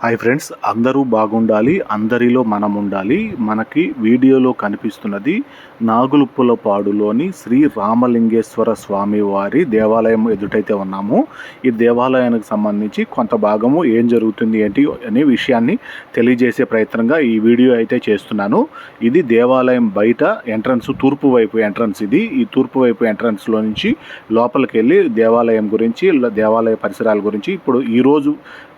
Hi friends, అందరూ బాగుండాలి, అందరిలో మనం ఉండాలి. మనకి వీడియోలో కనిపిస్తున్నది నాగులుప్పులపాడులోని శ్రీ రామలింగేశ్వర స్వామి వారి దేవాలయం ఎదుటైతే ఉన్నాము. ఈ దేవాలయానికి సంబంధించి కొంత భాగము ఏం జరుగుతుంది ఏంటి అనే విషయాన్ని తెలియజేసే ప్రయత్నంగా ఈ వీడియో అయితే చేస్తున్నాను. ఇది దేవాలయం బయట ఎంట్రన్స్, తూర్పు వైపు ఎంట్రన్స్. ఈ తూర్పు వైపు ఎంట్రన్స్లో నుంచి లోపలికి వెళ్ళి దేవాలయం గురించి, దేవాలయ పరిసరాల గురించి, ఇప్పుడు ఈరోజు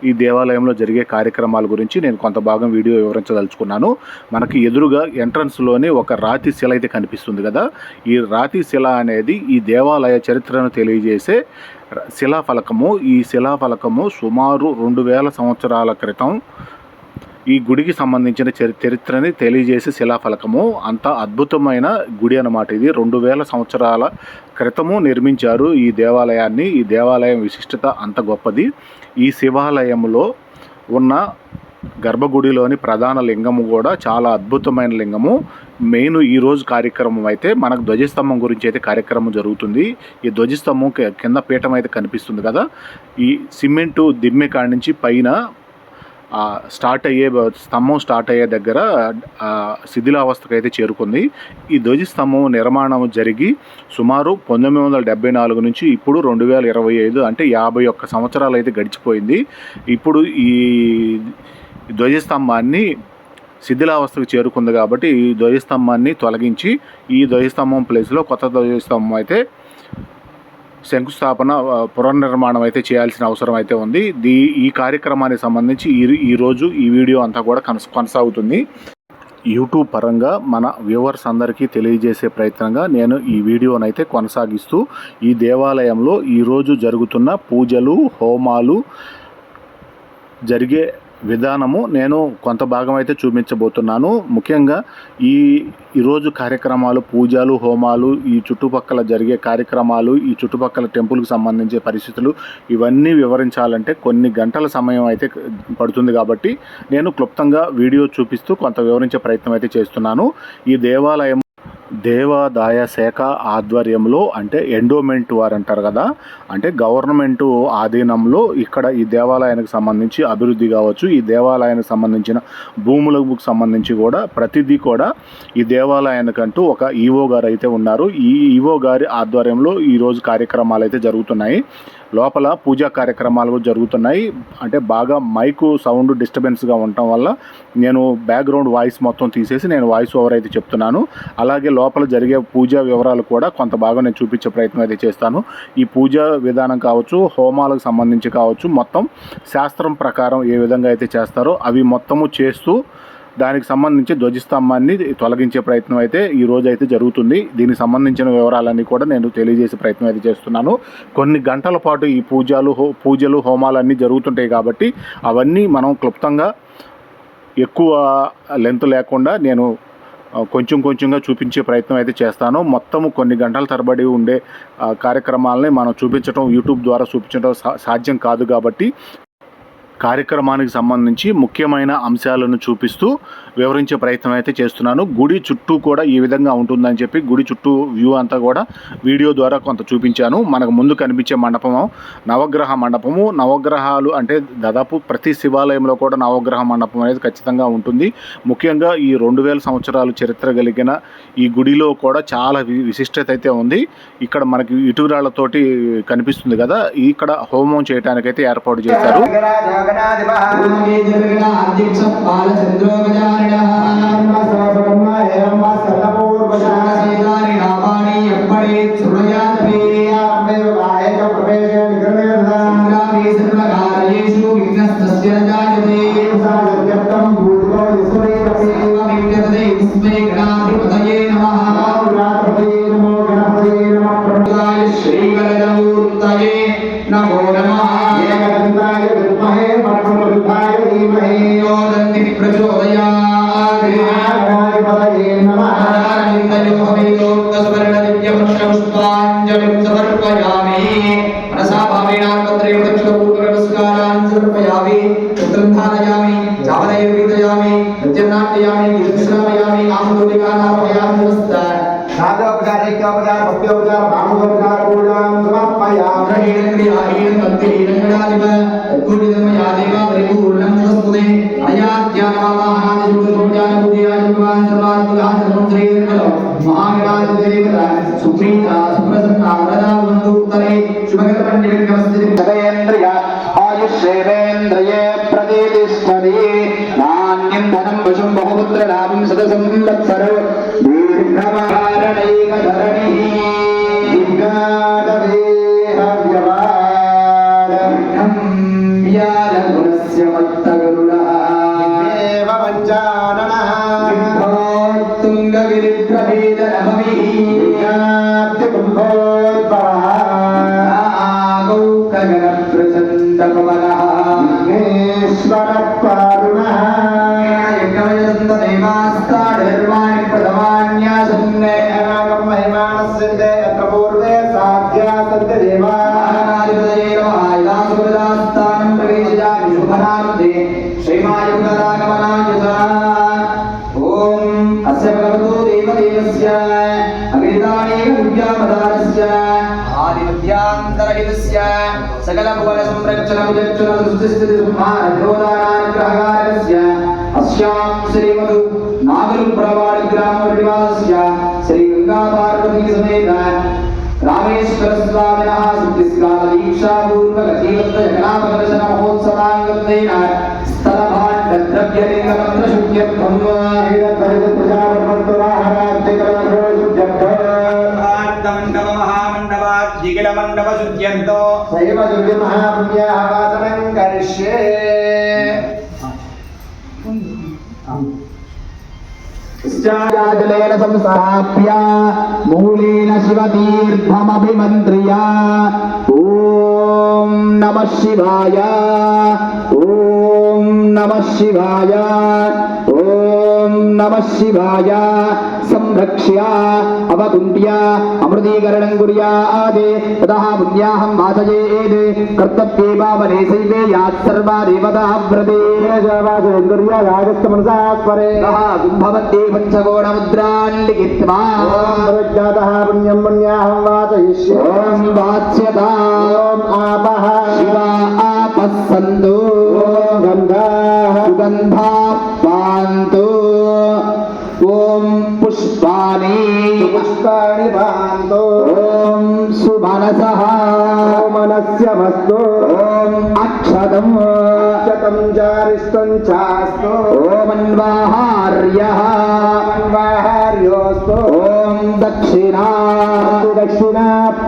ఈ దేవాలయంలో జరిగే కార్యక్రమాల గురించి నేను కొంత భాగం వీడియో వివరించదలుచుకున్నాను. మనకి ఎదురుగా ఎంట్రన్స్లోనే ఒక రాతి శిల అయితే కనిపిస్తుంది కదా. ఈ రాతి శిల అనేది ఈ దేవాలయ చరిత్రను తెలియజేసే శిలాఫలకము. ఈ శిలాఫలకము సుమారు 2000 సంవత్సరాల క్రితం ఈ గుడికి సంబంధించిన చరిత్రని తెలియజేసే శిలాఫలకము. అంత అద్భుతమైన గుడి అన్నమాట. ఇది 2000 సంవత్సరాల క్రితము నిర్మించారు ఈ దేవాలయాన్ని. ఈ దేవాలయం విశిష్టత అంత గొప్పది. ఈ శివాలయంలో ఉన్న గర్భగుడిలోని ప్రధాన లింగము కూడా చాలా అద్భుతమైన లింగము. మెయిన్ ఈరోజు కార్యక్రమం అయితే మనకు ధ్వజస్తంభం గురించి అయితే కార్యక్రమం జరుగుతుంది. ఈ ధ్వజస్తంభం కింద పీఠం అయితే కనిపిస్తుంది కదా. ఈ సిమెంటు దిమ్మె కాడి నుంచి పైన స్తంభం స్టార్ట్ అయ్యే దగ్గర శిథిలావస్థకు అయితే చేరుకుంది. ఈ ధ్వజస్తంభం నిర్మాణం జరిగి సుమారు 1974 నుంచి ఇప్పుడు 2025 అంటే 51 సంవత్సరాలు అయితే గడిచిపోయింది. ఇప్పుడు ఈ ధ్వజస్తంభాన్ని శిథిలావస్థకు చేరుకుంది కాబట్టి ఈ ధ్వజస్తంభాన్ని తొలగించి ఈ ధ్వజస్తంభం ప్లేస్లో కొత్త ధ్వజస్తంభం అయితే శంకుస్థాపన, పునర్నిర్మాణం అయితే చేయాల్సిన అవసరం అయితే ఉంది. ఈ కార్యక్రమానికి సంబంధించి ఈరోజు ఈ వీడియో అంతా కూడా కొనసాగుతుంది. యూట్యూబ్ పరంగా మన వ్యూవర్స్ అందరికీ తెలియజేసే ప్రయత్నంగా నేను ఈ వీడియోనైతే కొనసాగిస్తూ ఈ దేవాలయంలో ఈరోజు జరుగుతున్న పూజలు, హోమాలు జరిగే విధానము నేను కొంత భాగం అయితే చూపించబోతున్నాను. ముఖ్యంగా ఈరోజు కార్యక్రమాలు, పూజలు, హోమాలు, ఈ చుట్టుపక్కల జరిగే కార్యక్రమాలు, ఈ చుట్టుపక్కల టెంపుల్కి సంబంధించే పరిస్థితులు ఇవన్నీ వివరించాలంటే కొన్ని గంటల సమయం అయితే పడుతుంది. కాబట్టి నేను క్లుప్తంగా వీడియో చూపిస్తూ కొంత వివరించే ప్రయత్నం అయితే చేస్తున్నాను. ఈ దేవాలయం దేవాదాయ శాఖ ఆధ్వర్యంలో, అంటే ఎండోమెంట్ వారు అంటారు కదా, అంటే గవర్నమెంటు ఆధీనంలో ఇక్కడ ఈ దేవాలయానికి సంబంధించి అభివృద్ధి కావచ్చు, ఈ దేవాలయానికి సంబంధించిన భూములకు సంబంధించి కూడా ప్రతిదీ కూడా ఈ దేవాలయానికంటూ ఒక ఈవో గారు అయితే ఉన్నారు. ఈ ఈవో గారి ఆధ్వర్యంలో ఈరోజు కార్యక్రమాలు అయితే జరుగుతున్నాయి. లోపల పూజా కార్యక్రమాలు జరుగుతున్నాయి. అంటే బాగా మైకు సౌండ్ డిస్టర్బెన్స్గా ఉండటం వల్ల నేను బ్యాక్గ్రౌండ్ వాయిస్ మొత్తం తీసేసి నేను వాయిస్ ఓవర్ అయితే చెప్తున్నాను. అలాగే లోపల జరిగే పూజా వివరాలు కూడా కొంత బాగా నేను చూపించే ప్రయత్నం అయితే చేస్తాను. ఈ పూజా విధానం కావచ్చు, హోమాలకు సంబంధించి కావచ్చు, మొత్తం శాస్త్రం ప్రకారం ఏ విధంగా అయితే చేస్తారో అవి మొత్తము చేస్తూ దానికి సంబంధించి ధ్వజస్తంభాన్ని తొలగించే ప్రయత్నం అయితే ఈరోజు అయితే జరుగుతుంది. దీనికి సంబంధించిన వివరాలన్నీ కూడా నేను తెలియజేసే ప్రయత్నం అయితే చేస్తున్నాను. కొన్ని గంటల పాటు ఈ పూజలు, హోమాలన్నీ జరుగుతుంటాయి కాబట్టి అవన్నీ మనం క్లుప్తంగా ఎక్కువ లెంత్ లేకుండా నేను కొంచెంగా చూపించే ప్రయత్నం అయితే చేస్తాను. మొత్తము కొన్ని గంటల తరబడి ఉండే కార్యక్రమాలని మనం చూపించడం, యూట్యూబ్ ద్వారా చూపించడం సాధ్యం కాదు. కాబట్టి కార్యక్రమానికి సంబంధించి ముఖ్యమైన అంశాలను చూపిస్తూ వివరించే ప్రయత్నం అయితే చేస్తున్నాను. గుడి చుట్టూ కూడా ఈ విధంగా ఉంటుందని చెప్పి గుడి చుట్టూ వ్యూ అంతా కూడా వీడియో ద్వారా కొంత చూపించాను. మనకు ముందు కనిపించే మండపము నవగ్రహ మండపము. నవగ్రహాలు అంటే దాదాపు ప్రతి శివాలయంలో కూడా నవగ్రహ మండపం అనేది ఖచ్చితంగా ఉంటుంది. ముఖ్యంగా ఈ 2000 సంవత్సరాలు చరిత్ర కలిగిన ఈ గుడిలో కూడా చాలా విశిష్టత అయితే ఉంది. ఇక్కడ మనకి ఇటురాళ్లతోటి కనిపిస్తుంది కదా, ఇక్కడ హోమం చేయడానికైతే ఏర్పాటు చేశారు. यज्ञोपचार भक्त्योपचार भागवतोपचार पूजां समर्पयामि आयुष्येवेन्द्रिये प्रतिष्ठति नान्यं धनं वशं बहुपुत्रलाभं शतसंवत्सरो दीर्घमारणैकधरणिः दिग्गाढवेहव्यवादं व्यालगुणस्य मत्तगरुडः देव पञ्चाननः तुङ्गगिरिप्रभेदनभविः कुम्भोद्भवः गगनप्रचण्डपवनः विघ्नेश्वरः पारुणः यज्ञमयदन्तदेवास्ताढर्वाणि प्रथमान्यासन्ने अनागं महिमानस्यन्ते यत्र पूर्वे साध्या सन्ति देवानादिपदये नमः इदासुपदास्तानं प्रवेशयामि शुभनान्ते श्रीमायुगदागमनाय ॐ अस्य भगवतो देवदेवस्य अग्निदानेन विद्यामदानस्य आदिविद्यान्तरहितस्य सकलभुवनसंरक्षणमुजक्षणसृष्टिस्थितिसंहारनिरोधानानुग्रहकारस्य अस्यां श्रीमधु नागलुप्रवाळग्रामनिवासस्य श्रीगङ्गापार्वतीसमेत रामेश्वरस्वामिनः सिद्धिस्कालदीक्षापूर्वकजीवन्तजगन्नाथदर्शनमहोत्सवाङ्गत्वेन स्थलभाण्डद्रव्यलिङ्गमन्त्रशुद्ध्यर्थं जिगिलमण्डपशुद्ध्यन्तो शैवशुद्धिमहापुण्यावाचनं करिष्ये जलेन संस्थाप्य मूलेन शिवतीर्थमभिमन्त्र्य ॐ नमः शिवाय ॐ नमः शिवाय ॐ नमः शिवाय संरक्ष्य अवकुण्ठ्य अमृतीकरणं कुर्यात् ततः पुण्याहं वाचयेत् कर्तव्ये पावने सैवे यात् सर्वा देवताः व्रते कुम्भवद्ये पंचकोणमुद्रान् लिखित्वा पुण्यं पुण्याहं वाचयिष्ये ॐ वाच्यता ॐ आपः शिवा आपः सन्तु गन्धाः सुगन्धाः पान्तु ॐ पुष्पाणि पान्तु ॐ सुमनसः मनस्य मस्तु ॐ अक्षतं चारिष्टं चास्तु ॐ अन्वाहार्योस्तु ॐ दक्षिणा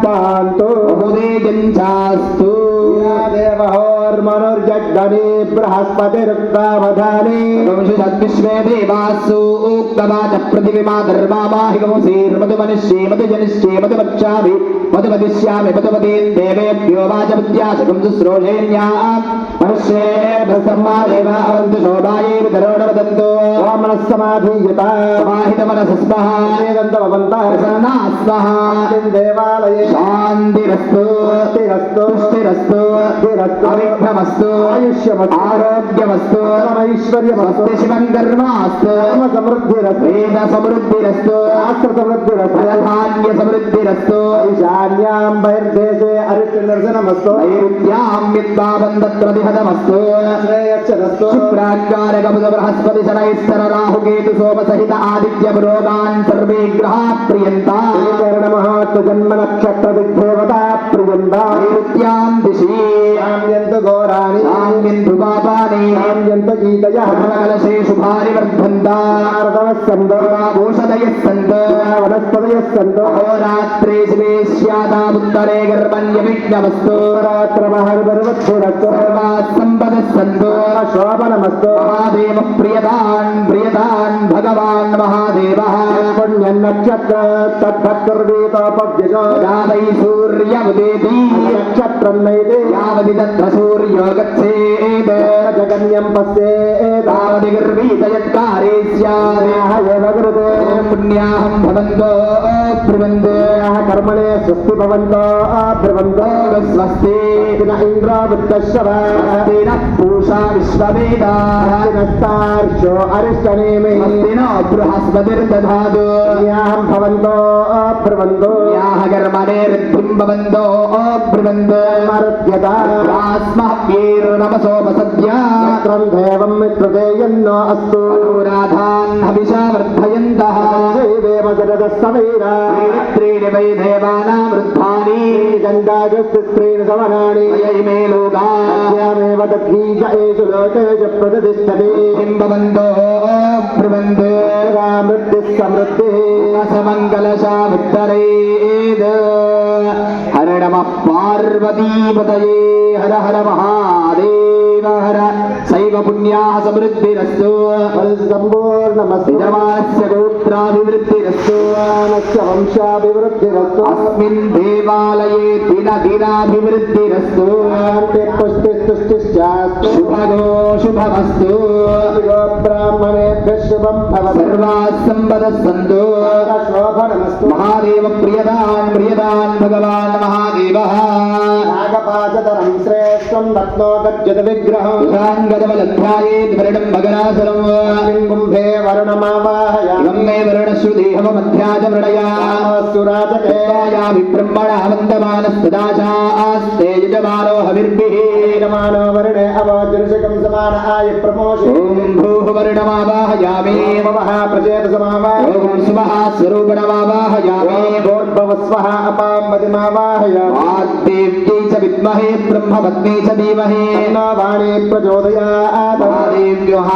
पान्तु उदेयं चास्तु देवहोर्मनुर्जग्गणे बृहस्पतिरुक्तावधाने विश्वे देवासु उक्तवाच प्रतिविमा धर्मामाहिकमुसीर्मधुमनिष्ये मधुजनिष्ये मधुवक्ष्यामि मधुमदिष्यामि मधुमतीन् देवेभ्यो वाचमुद्याशकं शुश्रूषेण्या मनुष्येभ्यः देवा अवन्तु शोभायै वितरोणवदन्तु मनस्समाधीयता समाहितमनसस्मः वेदन्तमवन्तः प्रसन्नास्मः देवालये शान्तिरस्तु स्थिरस्तु अविघ्नमस्तु आयुष्यमस्तु आरोग्यमस्तु ऐश्वर्यमस्तु शिवं कर्मास्तु समृद्धिरस्तु वेद समृद्धिरस्तु शास्त्र समृद्धिरस्तु धान्य समृद्धिरस्तु ईशान्यां बहिर्देशे अरिष्टदर्शनमस्तु नैऋत्यां यद्भावन्तत्रदिहतमस्तु श्रेयश्चरस्तु शुक्राकारकबुध बृहस्पति शनैश्चर राहुकेतु सोमसहित आदित्य पुरोगान् सर्वे ग्रहाः प्रियन्ताम् जन्म नक्षत्र दिग्देवता प्रियन्ता नैऋत्यां दिशि शाम्यन्तु घोराणि शाम्यन्तु पापानि शाम्यन्तु गीतयः कलशे शुभानि वर्धन्ताः सन्तो भूषदयः सन्तो वनस्पतयः सन्तो अहोरात्रे शिवे स्यादामुत्तरे गर्भण्यविघ्नमस्तु रात्रमहर्वर्वत्सुरस्तु सर्वाः सम्पदः सन्तो शोभनमस्तु महादेवः प्रियतान् भगवान् महादेवः पुण्यन्नक्षत्र तद्भक्तिर्वीतोप వై సూర్య ఉదేతి నక్షత్రం నైతే యావది తత్ర సూర్యో గచ్చేత్ జగన్యం పశ్యేత్ తావది గర్వీతయత్కారే స్యాదేహ కృతే పుణ్యాహం భవంతో బ్రువంతే కర్మణే స్వస్తి భవంతో బ్రువంతో స్వస్తి న ఇంద్రావృత్తశ్రవ స్వస్తి న పూషా విశ్వవేదాః నస్తార్షో అరిష్టనేమి స్వస్తి న బృహస్పతిర్దధాతు పుణ్యాహం భవంతో బ్రువంతో యాః కర్మణే రిద్ధిం భవంతో బ్రువంతో మరుత్యతా ఆస్మహ్యేర్నమసోపసద్యా త్రం దేవం మిత్రదేయన్నో అస్తు అనురాధాన్ హవిషా వర్ధయంతః దేవ జగదస్తవైరా త్రీణి వై దేవానాం వృద్ధాని గంగాగస్త్రీణి సమనాని యైమే లోకా అస్యామేవ దధీజ ఏషు లోకేషు ప్రతిష్టతి కిం భవంతో బ్రువంతో మృత్యుః సమృద్ధిః అసమంగళశా ఉత్తరేద్ హర నమః పార్వతీపతయే హర హర మహాదేవ హర శైవ పుణ్యాః సమృద్ధిరస్తు సంపూర్ణమస్తు యజమానస్య గోత్రాభివృద్ధిరస్తు నస్య వంశాభివృద్ధిరస్తు అస్మిన్ దేవాలయే దినాభివృద్ధిరస్తు పుష్టిస్తుష్టిశ్చాస్తు శుభగో శుభమస్తు బ్రాహ్మణేభ్యః శుభం భవతు సర్వాः సంపదః సంతు శోభనమస్తు మహాదేవ ప్రియదాన్ భగవాన్ మహాదేవః నాగపాశధరం శ్రేష్టం రత్నో గజ్జత విగ్రహం గదవలధ్యాయేత్ వరణం మగరాసరం కుంభే వరుణమావాహయామి మే వరుణశ్రుదేహమధ్యాజ మృడయామి బ్రహ్మణా వందమానస్తదాచాస్తే యజమానో హవిర్భిః యజమానో వరుణే అవజర్షకం సమాన ఆయ ప్రమోషే ఓం భూః వరుణమావాహయామి భవః ప్రచేత సమావాహయామి ఓం స్వః స్వరూపణమావాహయామి భోర్భవస్వః అపాం మదిమావాహయామి ఆదేవ్యై చ విద్మహే బ్రహ్మపత్న్యై చ ధీమహి తన్నో వాణీ ప్రచోదయాత్ మహాదేవ్యః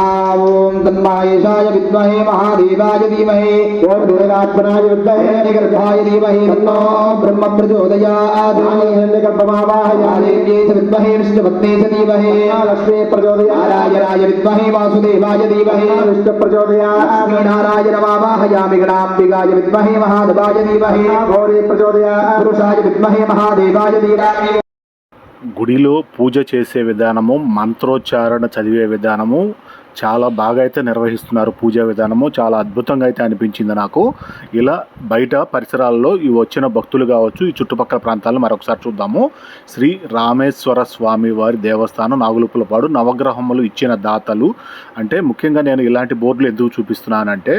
ఓం తన్మాయేషాయ విద్మహే మహాదేవాయ ధీమహి ఓం దుర్గాత్మనాయ విద్మహే నిగర్భాయ ధీమహి తన్నో బ్రహ్మ ప్రచోదయాత్ హిరణ్యగర్భమావాహయామి దేవ్యై చ విద్మహే విష్ణుపత్న్యై చ ధీమహి లక్ష్మీ ప్రచోదయాత్ నారాయణాయ విద్మహే వాసుదేవాయ ధీమహి విష్ణు ప్రచోదయాత్ లక్ష్మీనారాయణమావాహయామి గణాంబికాయ విద్మహే మహాదేవాయ ధీమహి గౌరీ ప్రచోదయాత్ పురుషాయ విద్మహే మహాదేవాయ ధీమహి. గుడిలో పూజ చేసే విధానము, మంత్రోచ్చారణ చదివే విధానము చాలా బాగా అయితే నిర్వహిస్తున్నారు. పూజా విధానము చాలా అద్భుతంగా అయితే అనిపించింది నాకు. ఇలా బయట పరిసరాల్లో ఈ వచ్చిన భక్తులు కావచ్చు, ఈ చుట్టుపక్కల ప్రాంతాలను మరొకసారి చూద్దాము. శ్రీ రామేశ్వర స్వామి వారి దేవస్థానం నాగులుపులపాడు. నవగ్రహములు ఇచ్చిన దాతలు అంటే ముఖ్యంగా నేను ఇలాంటి బోర్డులు ఎందుకు చూపిస్తున్నానంటే,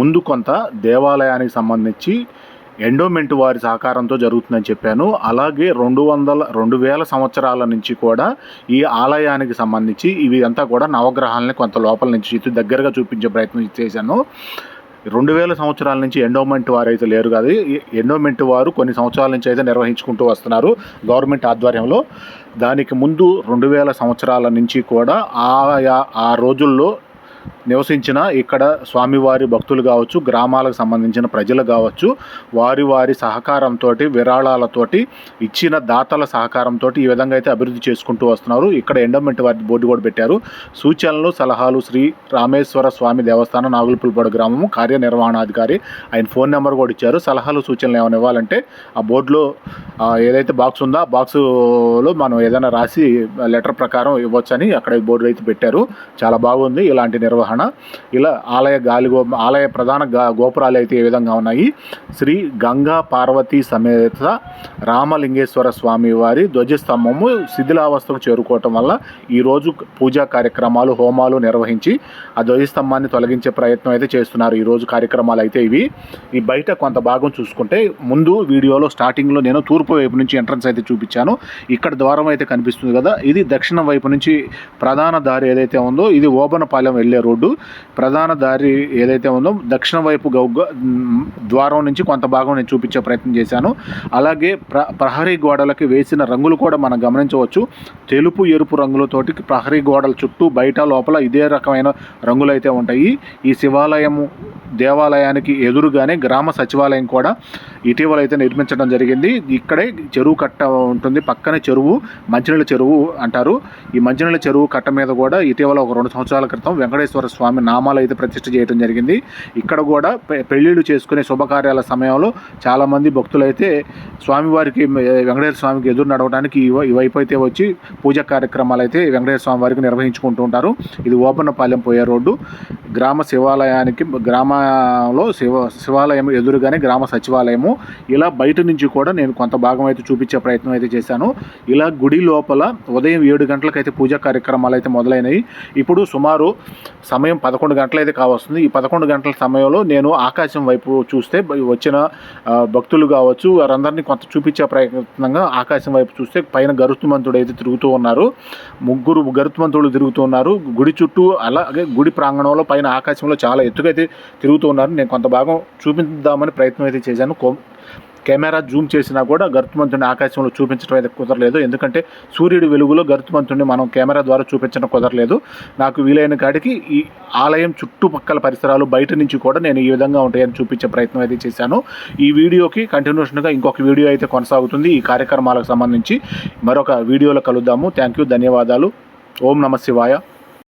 ముందు కొంత దేవాలయానికి సంబంధించి ఎండోమెంట్ వారి సహకారంతో జరుగుతుందని చెప్పాను. అలాగే 2000 సంవత్సరాల నుంచి కూడా ఈ ఆలయానికి సంబంధించి ఇవి అంతా కూడా నవగ్రహాలని కొంత లోపల నుంచి దగ్గరగా చూపించే ప్రయత్నం చేశాను. 2000 సంవత్సరాల నుంచి ఎండోమెంట్ వారు అయితే లేరు కాదు. ఎండోమెంట్ వారు కొన్ని సంవత్సరాల నుంచి అయితే నిర్వహించుకుంటూ వస్తున్నారు గవర్నమెంట్ ఆధ్వర్యంలో. దానికి ముందు 2000 సంవత్సరాల నుంచి కూడా ఆ రోజుల్లో నివసించిన ఇక్కడ స్వామివారి భక్తులు కావచ్చు, గ్రామాలకు సంబంధించిన ప్రజలు కావచ్చు, వారి సహకారంతో, విరాళాలతోటి, ఇచ్చిన దాతల సహకారంతో ఈ విధంగా అయితే అభివృద్ధి చేసుకుంటూ వస్తున్నారు. ఇక్కడ ఎండోమెంట్ వారి బోర్డు కూడా పెట్టారు. సూచనలు సలహాలు శ్రీ రామేశ్వర స్వామి దేవస్థానం నాగులుపులపాడు గ్రామము కార్యనిర్వహణాధికారి, ఆయన ఫోన్ నెంబర్ కూడా ఇచ్చారు. సలహాలు సూచనలు ఏమైనా ఇవ్వాలంటే ఆ బోర్డులో ఏదైతే బాక్స్ ఉందో ఆ బాక్సులో మనం ఏదైనా రాసి లెటర్ ప్రకారం ఇవ్వచ్చని అక్కడ బోర్డు అయితే పెట్టారు. చాలా బాగుంది ఇలాంటి నిర్వహణ. ఇలా ఆలయ ప్రధాన గోపురాలు అయితే ఏ విధంగా ఉన్నాయి. శ్రీ గంగా పార్వతీ సమేత రామలింగేశ్వర స్వామి వారి ధ్వజస్తంభము శిథిలావస్థకు చేరుకోవటం వల్ల ఈరోజు పూజా కార్యక్రమాలు, హోమాలు నిర్వహించి ఆ ధ్వజస్తంభాన్ని తొలగించే ప్రయత్నం అయితే చేస్తున్నారు. ఈరోజు కార్యక్రమాలు అయితే ఇవి. ఈ బయట కొంత భాగం చూసుకుంటే ముందు వీడియోలో స్టార్టింగ్లో నేను తూర్పు వైపు నుంచి ఎంట్రన్స్ అయితే చూపించాను. ఇక్కడ ద్వారం అయితే కనిపిస్తుంది కదా, ఇది దక్షిణ వైపు నుంచి ప్రధాన దారి ఏదైతే ఉందో ఇది ఓబనపాలెం వెళ్ళే రోడ్డు. ప్రధాన దారి ఏదైతే ఉందో దక్షిణ వైపు ద్వారం నుంచి కొంత భాగం నేను చూపించే ప్రయత్నం చేశాను. అలాగే ప్రహరీ గోడలకి వేసిన రంగులు కూడా మనం గమనించవచ్చు. తెలుపు ఎరుపు రంగులతోటి ప్రహరీ గోడల చుట్టూ బయట లోపల ఇదే రకమైన రంగులు అయితే ఉంటాయి. ఈ దేవాలయానికి ఎదురుగానే గ్రామ సచివాలయం కూడా ఇటీవల అయితే నిర్మించడం జరిగింది. ఇక్కడే చెరువు కట్ట ఉంటుంది, పక్కనే చెరువు, మంచినీళ్ళ చెరువు అంటారు. ఈ మంచినీళ్ళ చెరువు కట్ట మీద కూడా ఇటీవల ఒక 2 సంవత్సరాల క్రితం వెంకటేశ్వర స్వామి నామాలు అయితే ప్రతిష్ఠ చేయడం జరిగింది. ఇక్కడ కూడా పెళ్ళిళ్ళు చేసుకునే శుభకార్యాల సమయంలో చాలామంది భక్తులు అయితే స్వామివారికి, వెంకటేశ్వర స్వామికి ఎదురు నడవడానికి ఈ వైపు అయితే వచ్చి పూజా కార్యక్రమాలు అయితే వెంకటేశ్వర స్వామి వారికి నిర్వహించుకుంటూ ఉంటారు. ఇది ఓపన్నపాలెం పోయే రోడ్డు. గ్రామ శివాలయానికి, గ్రామంలో శివాలయం ఎదురుగానే గ్రామ సచివాలయము. ఇలా బయట నుంచి కూడా నేను కొంత భాగం అయితే చూపించే ప్రయత్నం అయితే చేశాను. ఇలా గుడి లోపల ఉదయం 7 గంటలకైతే పూజా కార్యక్రమాలు అయితే మొదలైనవి. ఇప్పుడు సుమారు సమయం 11 గంటలు అయితే కావస్తుంది. ఈ 11 గంటల సమయంలో నేను ఆకాశం వైపు చూస్తే వచ్చిన భక్తులు కావచ్చు వారందరినీ కొంత చూపించే ప్రయత్నంగా ఆకాశం వైపు చూస్తే పైన గరుత్మంతుడు అయితే తిరుగుతూ ఉన్నారు. 3 గరుత్మంతుడు తిరుగుతూ ఉన్నారు గుడి చుట్టూ. అలాగే గుడి ప్రాంగణంలో పైన ఆకాశంలో చాలా ఎత్తుకైతే తిరుగుతూ ఉన్నారు. నేను కొంత భాగం చూపించుదామని ప్రయత్నం అయితే చేశాను. కెమెరా జూమ్ చేసినా కూడా గరుత్మంతుడిని ఆకాశంలో చూపించడం అయితే కుదరలేదు. ఎందుకంటే సూర్యుడి వెలుగులో గరుత్మంతుడిని మనం కెమెరా ద్వారా చూపించడం కుదరలేదు. నాకు వీలైన కాడికి ఈ ఆలయం చుట్టుపక్కల పరిసరాలు బయట నుంచి కూడా నేను ఈ విధంగా ఉంటాయని చూపించే ప్రయత్నం అయితే చేశాను. ఈ వీడియోకి కంటిన్యూషన్గా ఇంకొక వీడియో అయితే కొనసాగుతుంది. ఈ కార్యక్రమాలకు సంబంధించి మరొక వీడియోలో కలుద్దాము. థ్యాంక్ యూ, ధన్యవాదాలు. ఓం నమ శివాయ.